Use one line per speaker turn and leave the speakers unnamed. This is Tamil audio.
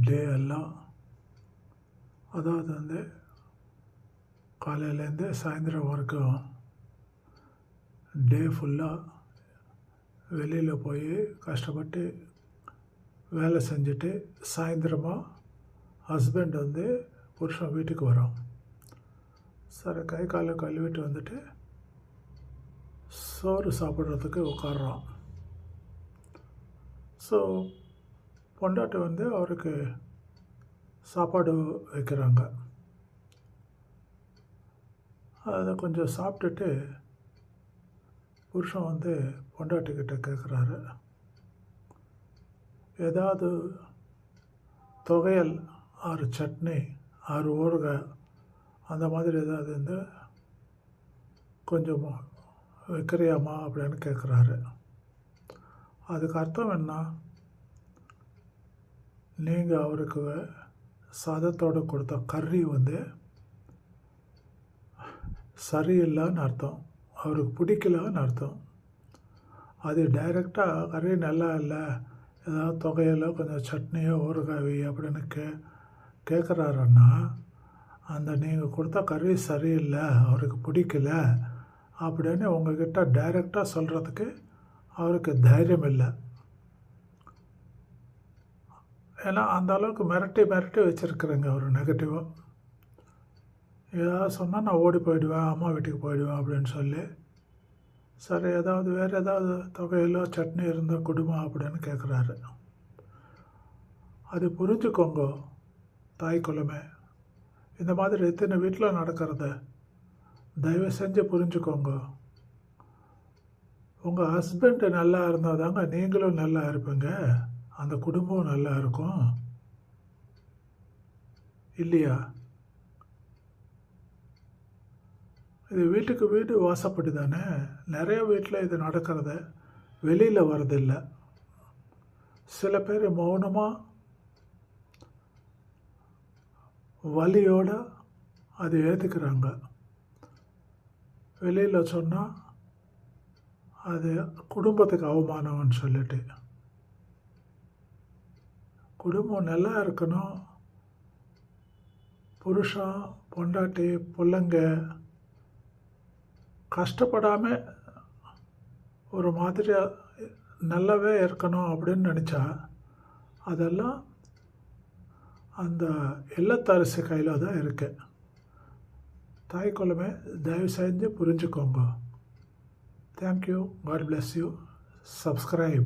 டே எல்லாம், அதாவது வந்து காலையிலேருந்து சாயந்தரம் வரைக்கும் டே ஃபுல்லாக வெளியில் போய் கஷ்டப்பட்டு வேலை செஞ்சுட்டு சாயந்தரமாக ஹஸ்பண்ட் வந்து புருஷன் வீட்டுக்கு வரோம். சரி, கை காலை கழுவிட்டு வந்துட்டு சோறு சாப்பிட்றதுக்கு உட்காடுறோம். ஸோ பொண்டாட்டி வந்து அவருக்கு சாப்பாடு வைக்கிறாங்க. அதை கொஞ்சம் சாப்பிட்டுட்டு புருஷன் வந்து பொண்டாட்டிக்கிட்ட கேட்குறாரு, ஏதாவது துவையல் ஆறு சட்னி ஆறு ஊறுகாய் அந்த மாதிரி ஏதாவது இருந்து கொஞ்சம் வைக்கிறியாம்மா அப்படின்னு கேட்குறாரு. அதுக்கு அர்த்தம் என்ன, நீங்கள் அவருக்கு சாதத்தோடு கொடுத்த கறி வந்து சரியில்லைன்னு அர்த்தம், அவருக்கு பிடிக்கலன்னு அர்த்தம். அது டைரெக்டாக கறி நல்லா இல்லை, ஏதாவது தொகையிலோ கொஞ்சம் சட்னியோ ஊறுகாய் அப்படின்னு கேட்குறாருன்னா, அந்த நீங்கள் கொடுத்த கறி சரியில்லை, அவருக்கு பிடிக்கல அப்படின்னு உங்கள்கிட்ட டைரெக்டாக சொல்கிறதுக்கு அவருக்கு தைரியம் இல்லை. ஏன்னா அந்த அளவுக்கு மிரட்டி வச்சுருக்குறேங்க அவர் நெகட்டிவாக. ஏதாவது சொன்னால் நான் ஓடி போயிடுவேன், அம்மா வீட்டுக்கு போயிடுவேன் அப்படின்னு சொல்லி. சரி, ஏதாவது வேறு ஏதாவது தொகையிலோ சட்னி இருந்தால் கொடுமா அப்படின்னு கேட்குறாரு. அது புரிஞ்சுக்கோங்க தாய் குலமே, இந்த மாதிரி எத்தனை வீட்டில் நடக்கிறத தயவு செஞ்சு புரிஞ்சுக்கோங்க. உங்கள் ஹஸ்பண்டு நல்லா இருந்தால் தாங்க நீங்களும் நல்லா இருப்பீங்க, அந்த குடும்பம் நல்லா இருக்கும் இல்லையா? இது வீட்டுக்கு வீடு வாசப்படி தானே. நிறைய வீட்டில் இது நடக்கிறத வெளியில் வரதில்லை. சில பேர் மௌனமாக வலியோடு அதை ஏற்றுக்கிறாங்க. வெளியில் சொன்னால் அது குடும்பத்துக்கு அவமானம்னு சொல்லிட்டு. குடும்பம் நல்லா இருக்கணும், புருஷன் பொண்டாட்டி பிள்ளைங்க கஷ்டப்படாமல் ஒரு மாதிரி நல்லாவே இருக்கணும் அப்படின்னு நினச்சா அதெல்லாம் அந்த இல்லத்தரசி கையில் தான் இருக்கு. தாய் குலமே தயவு செஞ்சு புரிஞ்சுக்கோங்க. Thank you. God bless you. Subscribe.